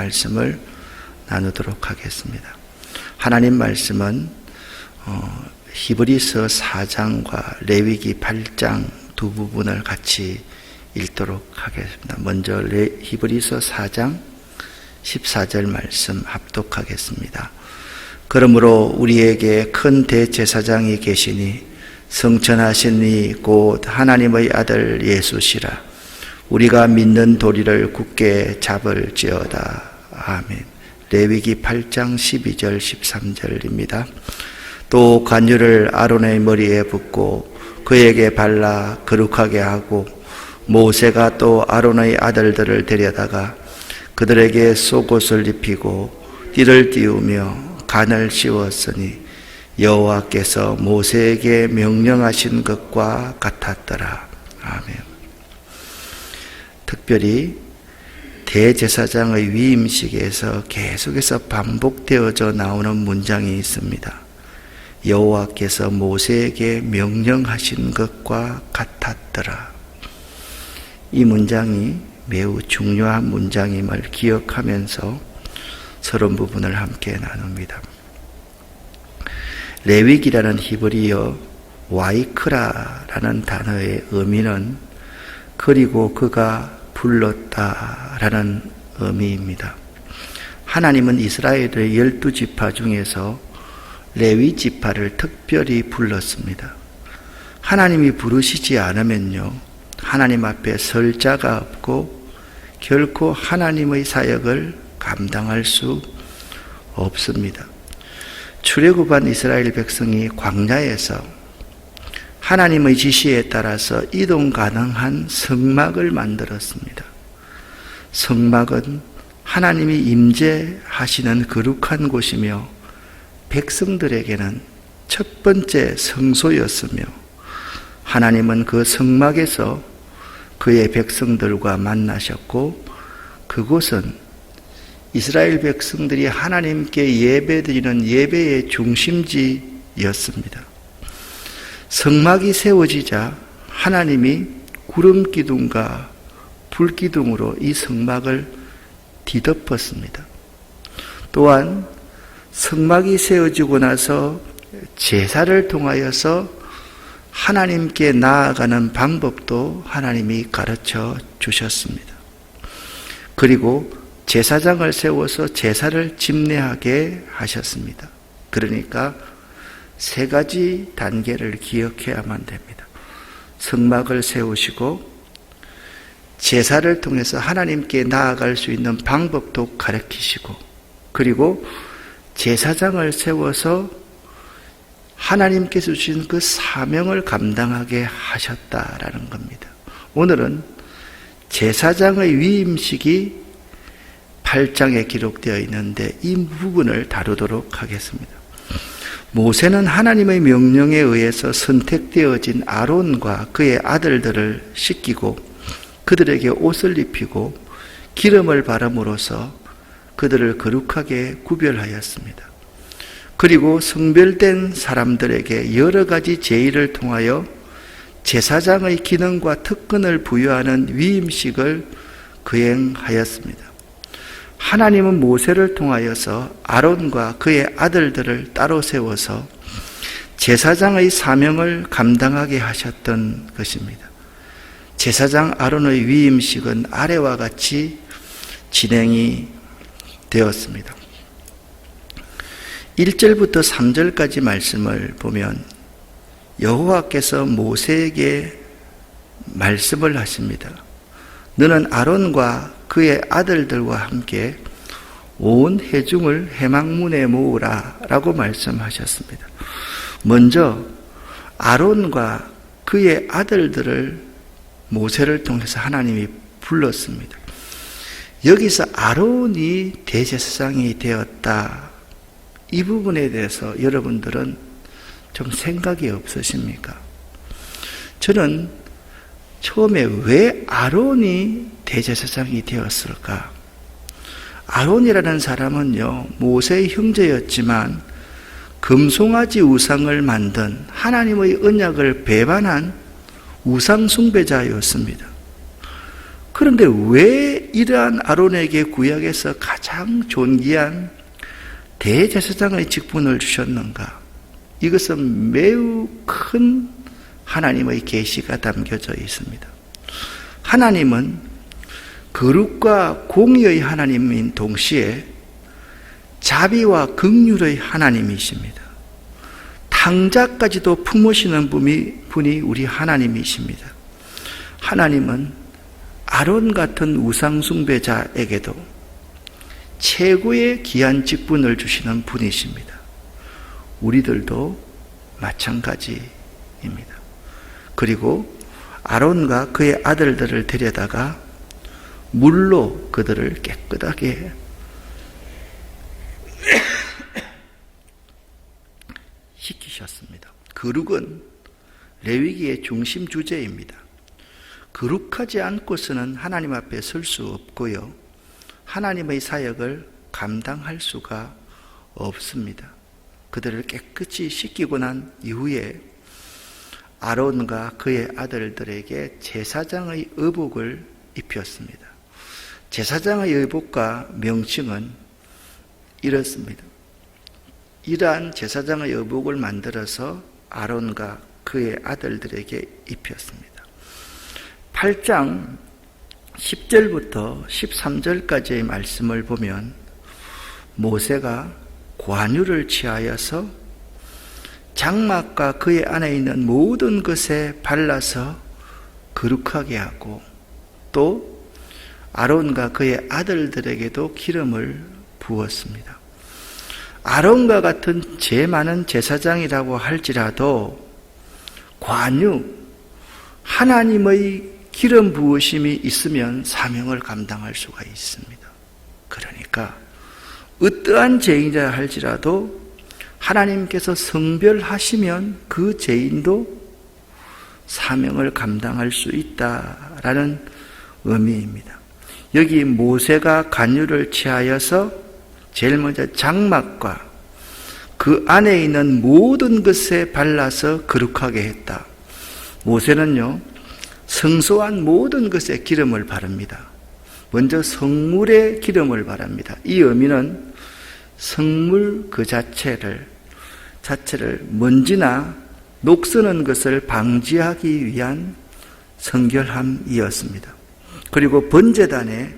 말씀을 나누도록 하겠습니다. 하나님 말씀은 히브리서 4장과 레위기 8장 두 부분을 같이 읽도록 하겠습니다. 먼저 히브리서 4장 14절 말씀 합독하겠습니다. 그러므로 우리에게 큰 대제사장이 계시니 성천하신 이 곧 하나님의 아들 예수시라. 우리가 믿는 도리를 굳게 잡을지어다. 아멘. 레위기 8장 12절 13절입니다. 또 관유를 아론의 머리에 붓고 그에게 발라 거룩하게 하고 모세가 또 아론의 아들들을 데려다가 그들에게 속옷을 입히고 띠를 띄우며 간을 씌웠으니 여호와께서 모세에게 명령하신 것과 같았더라. 아멘. 특별히 대제사장의 위임식에서 계속해서 반복되어져 나오는 문장이 있습니다. 여호와께서 모세에게 명령하신 것과 같았더라. 이 문장이 매우 중요한 문장임을 기억하면서 서론 부분을 함께 나눕니다. 레위기라는 히브리어 와이크라라는 단어의 의미는 그리고 그가 불렀다라는 의미입니다. 하나님은 이스라엘의 12지파 중에서 레위 지파를 특별히 불렀습니다. 하나님이 부르시지 않으면요, 하나님 앞에 설 자가 없고 결코 하나님의 사역을 감당할 수 없습니다. 출애굽한 이스라엘 백성이 광야에서 하나님의 지시에 따라서 이동 가능한 성막을 만들었습니다. 성막은 하나님이 임재하시는 거룩한 곳이며 백성들에게는 첫 번째 성소였으며 하나님은 그 성막에서 그의 백성들과 만나셨고 그곳은 이스라엘 백성들이 하나님께 예배드리는 예배의 중심지였습니다. 성막이 세워지자 하나님이 구름 기둥과 불 기둥으로 이 성막을 뒤덮었습니다. 또한 성막이 세워지고 나서 제사를 통하여서 하나님께 나아가는 방법도 하나님이 가르쳐 주셨습니다. 그리고 제사장을 세워서 제사를 집례하게 하셨습니다. 그러니까 세 가지 단계를 기억해야만 됩니다. 성막을 세우시고 제사를 통해서 하나님께 나아갈 수 있는 방법도 가르치시고 그리고 제사장을 세워서 하나님께서 주신 그 사명을 감당하게 하셨다라는 겁니다. 오늘은 제사장의 위임식이 8장에 기록되어 있는데 이 부분을 다루도록 하겠습니다. 모세는 하나님의 명령에 의해서 선택되어진 아론과 그의 아들들을 씻기고 그들에게 옷을 입히고 기름을 바름으로써 그들을 거룩하게 구별하였습니다. 그리고 성별된 사람들에게 여러 가지 제의를 통하여 제사장의 기능과 특권을 부여하는 위임식을 거행하였습니다. 하나님은 모세를 통하여서 아론과 그의 아들들을 따로 세워서 제사장의 사명을 감당하게 하셨던 것입니다. 제사장 아론의 위임식은 아래와 같이 진행이 되었습니다. 1절부터 3절까지 말씀을 보면 여호와께서 모세에게 말씀을 하십니다. 너는 아론과 그의 아들들과 함께 온 회중을 회막문에 모으라 라고 말씀하셨습니다. 먼저 아론과 그의 아들들을 모세를 통해서 하나님이 불렀습니다. 여기서 아론이 대제사장이 되었다, 이 부분에 대해서 여러분들은 좀 생각이 없으십니까? 저는 처음에 왜 아론이 대제사장이 되었을까? 아론이라는 사람은요, 모세의 형제였지만 금송아지 우상을 만든 하나님의 언약을 배반한 우상 숭배자였습니다. 그런데 왜 이러한 아론에게 구약에서 가장 존귀한 대제사장의 직분을 주셨는가? 이것은 매우 큰 하나님의 계시가 담겨져 있습니다. 하나님은 거룩과 공의의 하나님인 동시에 자비와 긍휼의 하나님이십니다. 탕자까지도 품으시는 분이 우리 하나님이십니다. 하나님은 아론 같은 우상 숭배자에게도 최고의 귀한 직분을 주시는 분이십니다. 우리들도 마찬가지입니다. 그리고 아론과 그의 아들들을 데려다가 물로 그들을 깨끗하게 시키셨습니다. 거룩은 레위기의 중심 주제입니다. 거룩하지 않고서는 하나님 앞에 설 수 없고요. 하나님의 사역을 감당할 수가 없습니다. 그들을 깨끗이 씻기고 난 이후에 아론과 그의 아들들에게 제사장의 의복을 입혔습니다. 제사장의 의복과 명칭은 이렇습니다. 이러한 제사장의 의복을 만들어서 아론과 그의 아들들에게 입혔습니다. 8장 10절부터 13절까지의 말씀을 보면 모세가 관유를 취하여서 장막과 그의 안에 있는 모든 것에 발라서 거룩하게 하고 또 아론과 그의 아들들에게도 기름을 부었습니다. 아론과 같은 죄 많은 제사장이라고 할지라도 관유, 하나님의 기름 부으심이 있으면 사명을 감당할 수가 있습니다. 그러니까 어떠한 죄인이라 할지라도 하나님께서 성별하시면 그 죄인도 사명을 감당할 수 있다라는 의미입니다. 여기 모세가 관유를 취하여서 제일 먼저 장막과 그 안에 있는 모든 것에 발라서 거룩하게 했다. 모세는요, 성소한 모든 것에 기름을 바릅니다. 먼저 성물에 기름을 바릅니다. 이 의미는 성물 그 자체를 먼지나 녹쓰는 것을 방지하기 위한 성결함이었습니다. 그리고 번제단에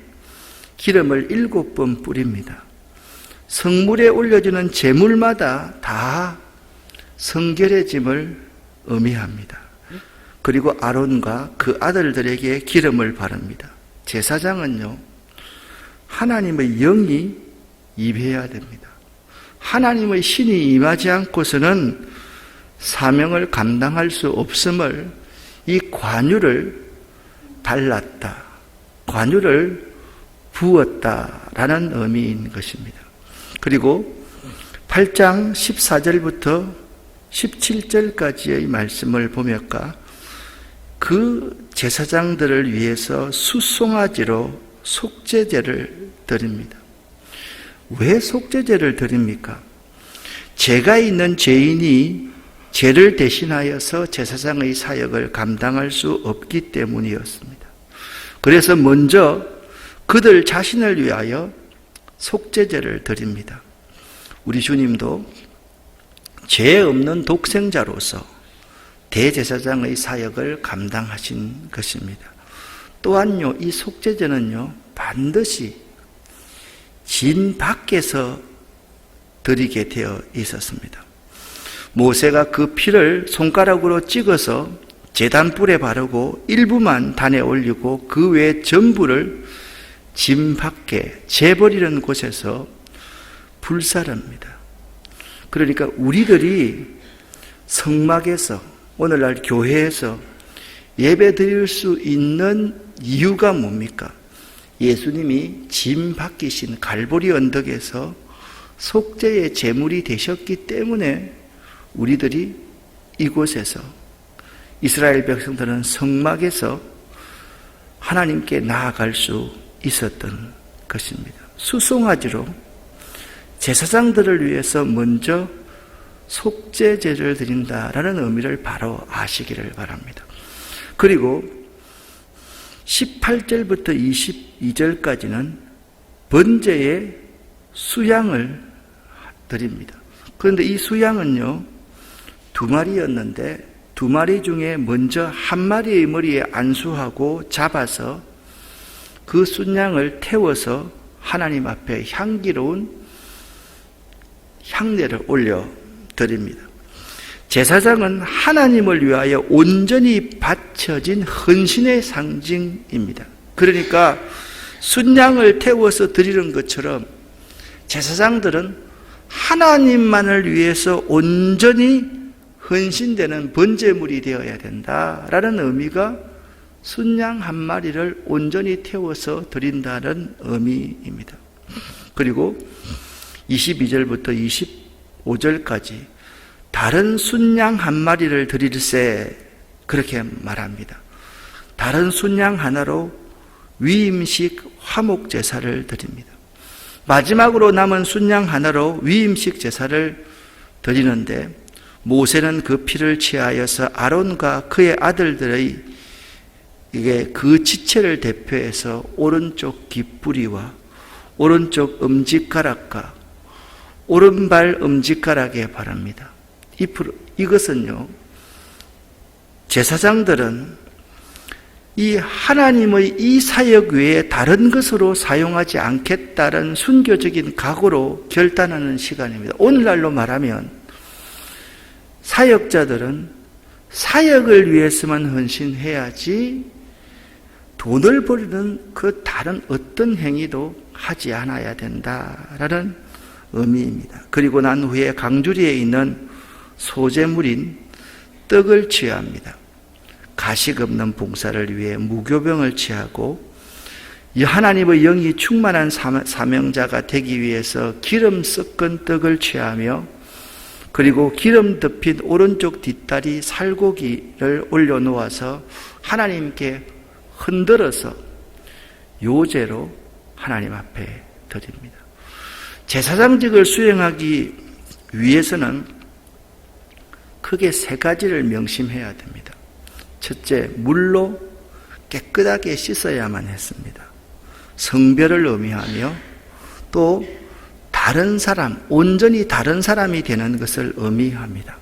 기름을 7번 뿌립니다. 성물에 올려주는 제물마다 다 성결해짐을 의미합니다. 그리고 아론과 그 아들들에게 기름을 바릅니다. 제사장은요, 하나님의 영이 임해야 됩니다. 하나님의 신이 임하지 않고서는 사명을 감당할 수 없음을 이 관유를 발랐다, 관유를 부었다라는 의미인 것입니다. 그리고 8장 14절부터 17절까지의 말씀을 보면까 그 제사장들을 위해서 수송아지로 속죄제를 드립니다. 왜 속죄제를 드립니까? 죄가 있는 죄인이 죄를 대신하여서 제사장의 사역을 감당할 수 없기 때문이었습니다. 그래서 먼저 그들 자신을 위하여 속죄제를 드립니다. 우리 주님도 죄 없는 독생자로서 대제사장의 사역을 감당하신 것입니다. 또한요, 이 속죄제는요, 반드시 진 밖에서 드리게 되어 있었습니다. 모세가 그 피를 손가락으로 찍어서 제단불에 바르고 일부만 단에 올리고 그 외 전부를 진 밖에 재버리는 곳에서 불사릅니다. 그러니까 우리들이 성막에서 오늘날 교회에서 예배 드릴 수 있는 이유가 뭡니까? 예수님이 짐 바뀌신 갈보리 언덕에서 속죄의 제물이 되셨기 때문에 우리들이 이곳에서 이스라엘 백성들은 성막에서 하나님께 나아갈 수 있었던 것입니다. 수송아지로 제사장들을 위해서 먼저 속죄제를 드린다라는 의미를 바로 아시기를 바랍니다. 그리고 18절부터 22절까지는 번제의 수양을 드립니다. 그런데 이 수양은요, 2마리였는데 2마리 중에 먼저 1마리의 머리에 안수하고 잡아서 그 순양을 태워서 하나님 앞에 향기로운 향례를 올려 드립니다. 제사장은 하나님을 위하여 온전히 바쳐진 헌신의 상징입니다. 그러니까 순양을 태워서 드리는 것처럼 제사장들은 하나님만을 위해서 온전히 헌신되는 번제물이 되어야 된다라는 의미가 순양 1마리를 온전히 태워서 드린다는 의미입니다. 그리고 22절부터 25절까지 다른 순양 1마리를 드릴세 그렇게 말합니다. 다른 순양 하나로 위임식 화목 제사를 드립니다. 마지막으로 남은 순양 하나로 위임식 제사를 드리는데 모세는 그 피를 취하여서 아론과 그의 아들들의 그 지체를 대표해서 오른쪽 깃뿌리와 오른쪽 엄지가락과 오른발 엄지가락에 바릅니다. 이것은요, 제사장들은 이 하나님의 이 사역 외에 다른 것으로 사용하지 않겠다는 순교적인 각오로 결단하는 시간입니다. 오늘날로 말하면 사역자들은 사역을 위해서만 헌신해야지 돈을 벌이는 그 다른 어떤 행위도 하지 않아야 된다라는 의미입니다. 그리고 난 후에 강주리에 있는 소제물인 떡을 취합니다. 가식 없는 봉사를 위해 무교병을 취하고 하나님의 영이 충만한 사명자가 되기 위해서 기름 섞은 떡을 취하며 그리고 기름 덮인 오른쪽 뒷다리 살고기를 올려놓아서 하나님께 흔들어서 요제로 하나님 앞에 드립니다. 제사장직을 수행하기 위해서는 크게 3가지를 명심해야 됩니다. 첫째, 물로 깨끗하게 씻어야만 했습니다. 성별을 의미하며 또 다른 사람, 온전히 다른 사람이 되는 것을 의미합니다.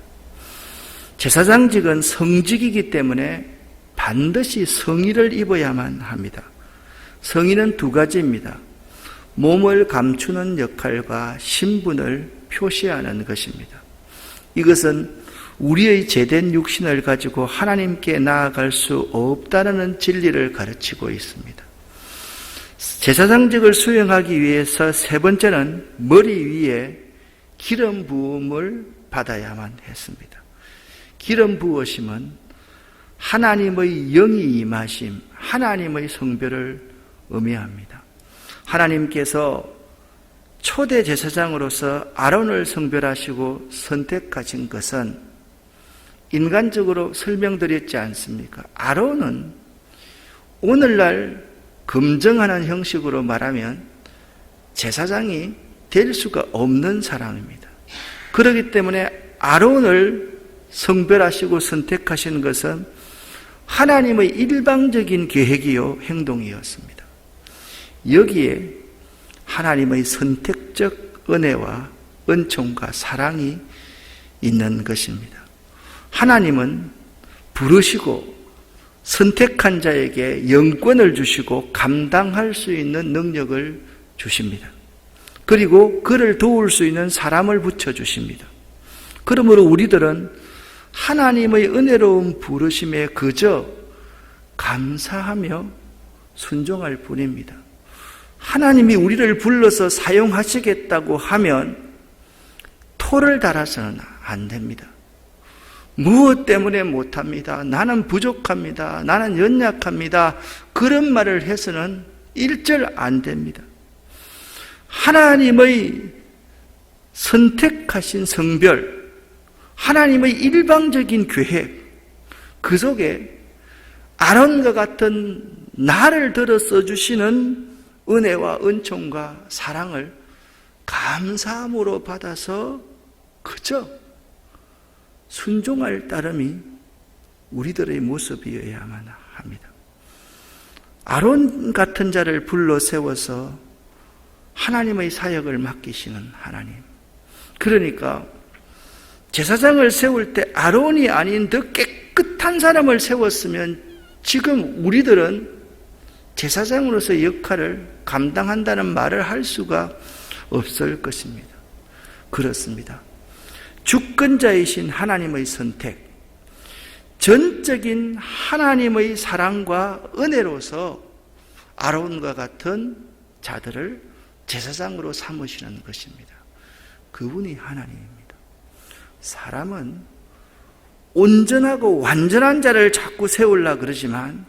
제사장직은 성직이기 때문에 반드시 성의를 입어야만 합니다. 성의는 2가지입니다. 몸을 감추는 역할과 신분을 표시하는 것입니다. 이것은 우리의 죄된 육신을 가지고 하나님께 나아갈 수 없다는 진리를 가르치고 있습니다. 제사장직을 수행하기 위해서 3번째는 머리 위에 기름 부음을 받아야만 했습니다. 기름 부으심은 하나님의 영이 임하심, 하나님의 성별을 의미합니다. 하나님께서 초대 제사장으로서 아론을 성별하시고 선택하신 것은 인간적으로 설명드렸지 않습니까? 아론은 오늘날 검증하는 형식으로 말하면 제사장이 될 수가 없는 사람입니다. 그렇기 때문에 아론을 성별하시고 선택하신 것은 하나님의 일방적인 계획이요 행동이었습니다. 여기에 하나님의 선택적 은혜와 은총과 사랑이 있는 것입니다. 하나님은 부르시고 선택한 자에게 영권을 주시고 감당할 수 있는 능력을 주십니다. 그리고 그를 도울 수 있는 사람을 붙여주십니다. 그러므로 우리들은 하나님의 은혜로운 부르심에 그저 감사하며 순종할 뿐입니다. 하나님이 우리를 불러서 사용하시겠다고 하면 토를 달아서는 안 됩니다. 무엇 때문에 못합니다. 나는 부족합니다. 나는 연약합니다. 그런 말을 해서는 일절 안 됩니다. 하나님의 선택하신 성별, 하나님의 일방적인 계획, 그 속에 아론과 같은 나를 들어 써주시는 은혜와 은총과 사랑을 감사함으로 받아서 그저 순종할 따름이 우리들의 모습이어야만 합니다. 아론 같은 자를 불러 세워서 하나님의 사역을 맡기시는 하나님. 그러니까 제사장을 세울 때 아론이 아닌 더 깨끗한 사람을 세웠으면 지금 우리들은 제사장으로서 역할을 감당한다는 말을 할 수가 없을 것입니다. 그렇습니다. 주권자이신 하나님의 선택, 전적인 하나님의 사랑과 은혜로서 아론과 같은 자들을 제사장으로 삼으시는 것입니다. 그분이 하나님입니다. 사람은 온전하고 완전한 자를 자꾸 세우려고 그러지만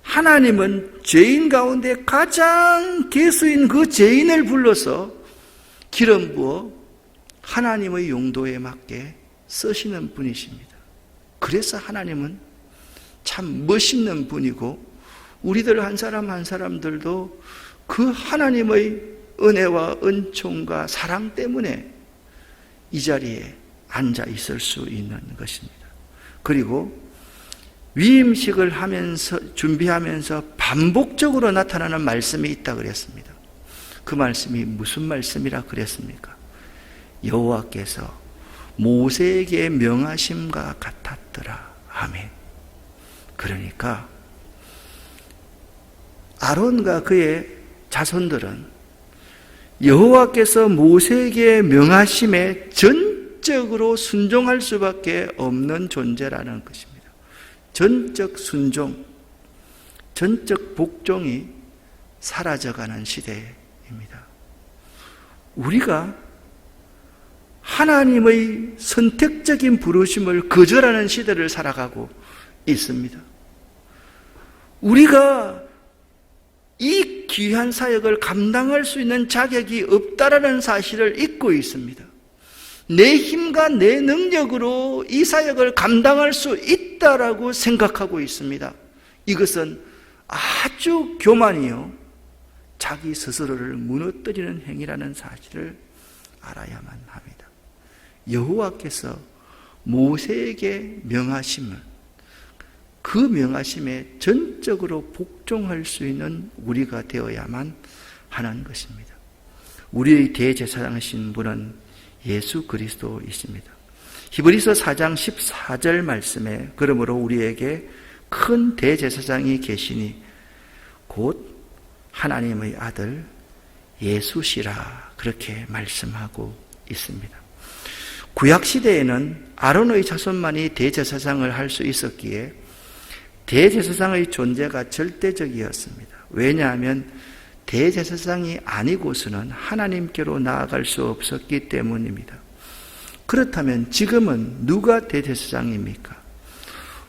하나님은 죄인 가운데 가장 개수인 그 죄인을 불러서 기름 부어 하나님의 용도에 맞게 쓰시는 분이십니다. 그래서 하나님은 참 멋있는 분이고 우리들 한 사람 한 사람들도 그 하나님의 은혜와 은총과 사랑 때문에 이 자리에 앉아 있을 수 있는 것입니다. 그리고 위임식을 하면서 준비하면서 반복적으로 나타나는 말씀이 있다 그랬습니다. 그 말씀이 무슨 말씀이라 그랬습니까? 여호와께서 모세에게 명하심과 같았더라. 아멘. 그러니까 아론과 그의 자손들은 여호와께서 모세에게 명하심에 전적으로 순종할 수밖에 없는 존재라는 것입니다. 전적 순종, 전적 복종이 사라져가는 시대입니다. 우리가 하나님의 선택적인 부르심을 거절하는 시대를 살아가고 있습니다. 우리가 이 귀한 사역을 감당할 수 있는 자격이 없다라는 사실을 잊고 있습니다. 내 힘과 내 능력으로 이 사역을 감당할 수 있다라고 생각하고 있습니다. 이것은 아주 교만이요, 자기 스스로를 무너뜨리는 행위라는 사실을 알아야만 합니다. 여호와께서 모세에게 명하심을, 그 명하심에 전적으로 복종할 수 있는 우리가 되어야만 하는 것입니다. 우리의 대제사장이신 분은 예수 그리스도이십니다. 히브리서 4장 14절 말씀에 그러므로 우리에게 큰 대제사장이 계시니 곧 하나님의 아들 예수시라, 그렇게 말씀하고 있습니다. 구약시대에는 아론의 자손만이 대제사장을 할 수 있었기에 대제사장의 존재가 절대적이었습니다. 왜냐하면 대제사장이 아니고서는 하나님께로 나아갈 수 없었기 때문입니다. 그렇다면 지금은 누가 대제사장입니까?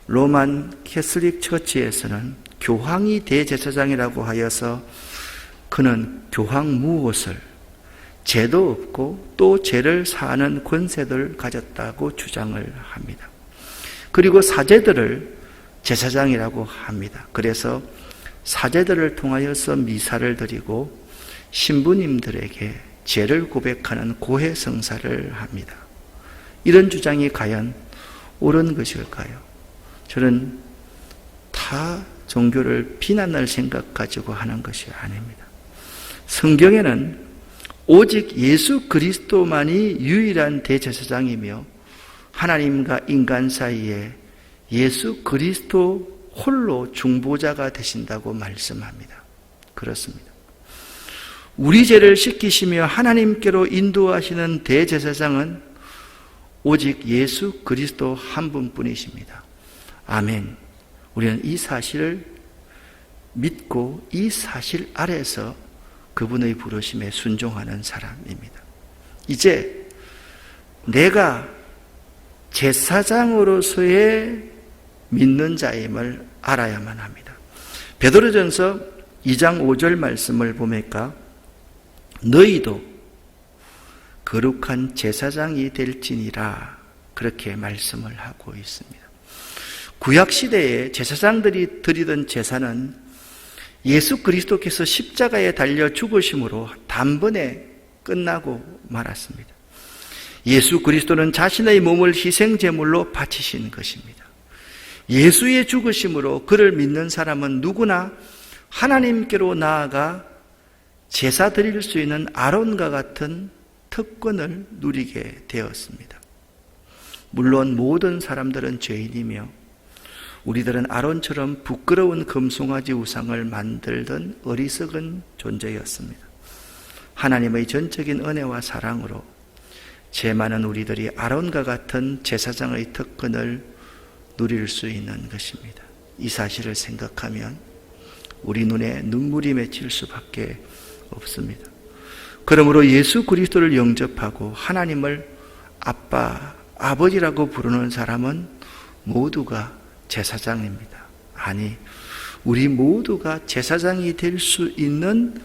로만 캐슬릭 처치에서는 교황이 대제사장이라고 하여서 그는 교황 무엇을 죄도 없고 또 죄를 사하는 권세를 가졌다고 주장을 합니다. 그리고 사제들을 제사장이라고 합니다. 그래서 사제들을 통하여서 미사를 드리고 신부님들에게 죄를 고백하는 고해성사를 합니다. 이런 주장이 과연 옳은 것일까요? 저는 타 종교를 비난할 생각 가지고 하는 것이 아닙니다. 성경에는 오직 예수 그리스도만이 유일한 대제사장이며 하나님과 인간 사이에 예수 그리스도 홀로 중보자가 되신다고 말씀합니다. 그렇습니다. 우리 죄를 씻기시며 하나님께로 인도하시는 대제사장은 오직 예수 그리스도 한 분뿐이십니다. 아멘. 우리는 이 사실을 믿고 이 사실 아래서 그분의 부르심에 순종하는 사람입니다. 이제 내가 제사장으로서의 믿는 자임을 알아야만 합니다. 베드로전서 2장 5절 말씀을 보니까 너희도 거룩한 제사장이 될지니라, 그렇게 말씀을 하고 있습니다. 구약시대에 제사장들이 드리던 제사는 예수 그리스도께서 십자가에 달려 죽으심으로 단번에 끝나고 말았습니다. 예수 그리스도는 자신의 몸을 희생제물로 바치신 것입니다. 예수의 죽으심으로 그를 믿는 사람은 누구나 하나님께로 나아가 제사 드릴 수 있는 아론과 같은 특권을 누리게 되었습니다. 물론 모든 사람들은 죄인이며 우리들은 아론처럼 부끄러운 금송아지 우상을 만들던 어리석은 존재였습니다. 하나님의 전적인 은혜와 사랑으로 죄 많은 우리들이 아론과 같은 제사장의 특권을 누릴 수 있는 것입니다. 이 사실을 생각하면 우리 눈에 눈물이 맺힐 수밖에 없습니다. 그러므로 예수 그리스도를 영접하고 하나님을 아빠, 아버지라고 부르는 사람은 모두가 제사장입니다. 아니, 우리 모두가 제사장이 될 수 있는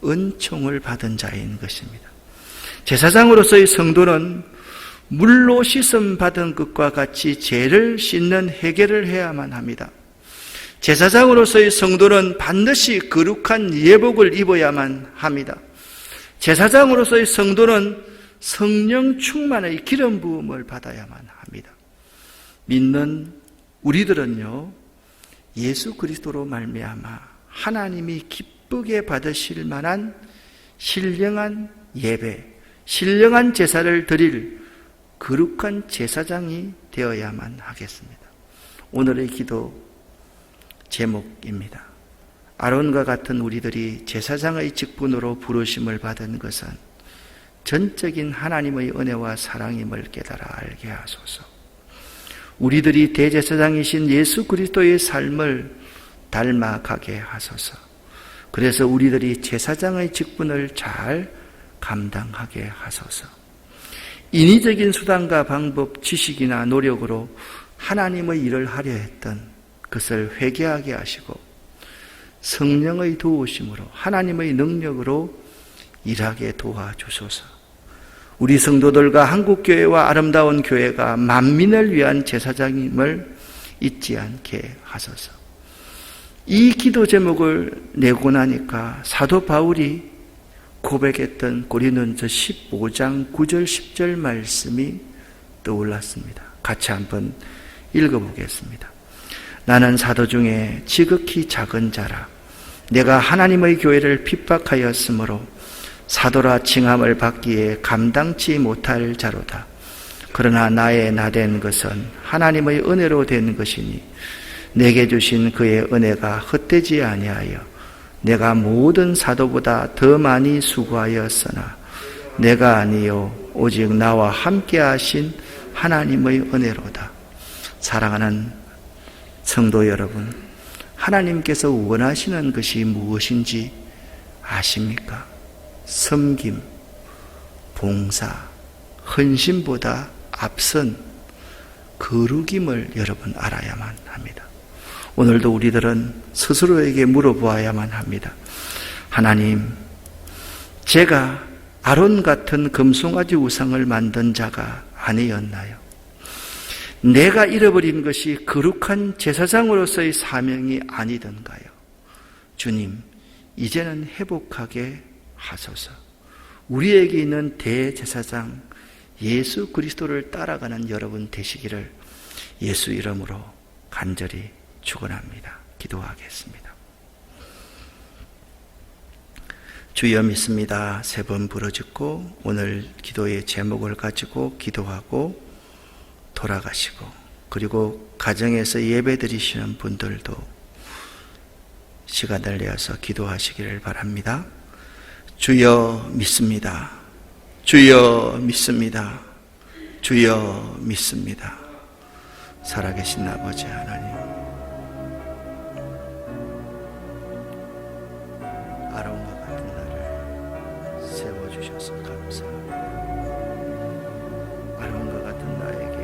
은총을 받은 자인 것입니다. 제사장으로서의 성도는 물로 씻음 받은 것과 같이 죄를 씻는 해결을 해야만 합니다. 제사장으로서의 성도는 반드시 거룩한 예복을 입어야만 합니다. 제사장으로서의 성도는 성령 충만의 기름 부음을 받아야만 합니다. 믿는 우리들은요, 예수 그리스도로 말미암아 하나님이 기쁘게 받으실 만한 신령한 예배, 신령한 제사를 드릴 거룩한 제사장이 되어야만 하겠습니다. 오늘의 기도 제목입니다. 아론과 같은 우리들이 제사장의 직분으로 부르심을 받은 것은 전적인 하나님의 은혜와 사랑임을 깨달아 알게 하소서. 우리들이 대제사장이신 예수 그리스도의 삶을 닮아가게 하소서. 그래서 우리들이 제사장의 직분을 잘 감당하게 하소서. 인위적인 수단과 방법, 지식이나 노력으로 하나님의 일을 하려 했던 그것을 회개하게 하시고 성령의 도우심으로 하나님의 능력으로 일하게 도와주소서. 우리 성도들과 한국교회와 아름다운 교회가 만민을 위한 제사장임을 잊지 않게 하소서. 이 기도 제목을 내고 나니까 사도 바울이 고백했던 고린도전서 15장 9절 10절 말씀이 떠올랐습니다. 같이 한번 읽어보겠습니다. 나는 사도 중에 지극히 작은 자라. 내가 하나님의 교회를 핍박하였으므로 사도라 칭함을 받기에 감당치 못할 자로다. 그러나 나의 나된 것은 하나님의 은혜로 된 것이니 내게 주신 그의 은혜가 헛되지 아니하여 내가 모든 사도보다 더 많이 수고하였으나 내가 아니요 오직 나와 함께 하신 하나님의 은혜로다. 사랑하는 성도 여러분, 하나님께서 원하시는 것이 무엇인지 아십니까? 섬김, 봉사, 헌신보다 앞선 거룩임을 여러분 알아야만 합니다. 오늘도 우리들은 스스로에게 물어보아야만 합니다. 하나님, 제가 아론 같은 금송아지 우상을 만든 자가 아니었나요? 내가 잃어버린 것이 거룩한 제사장으로서의 사명이 아니던가요? 주님, 이제는 회복하게 하소서. 우리에게 있는 대제사장 예수 그리스도를 따라가는 여러분 되시기를 예수 이름으로 간절히 축원합니다. 기도하겠습니다. 주여 믿습니다. 3번 부르짖고 오늘 기도의 제목을 가지고 기도하고 돌아가시고, 그리고 가정에서 예배 드리시는 분들도 시간을 내어서 기도하시기를 바랍니다. 주여 믿습니다. 주여 믿습니다. 주여 믿습니다. 살아계신 아버지 하나님, 아론과 같은 나를 세워주셔서 감사합니다. 아론과 같은 나에게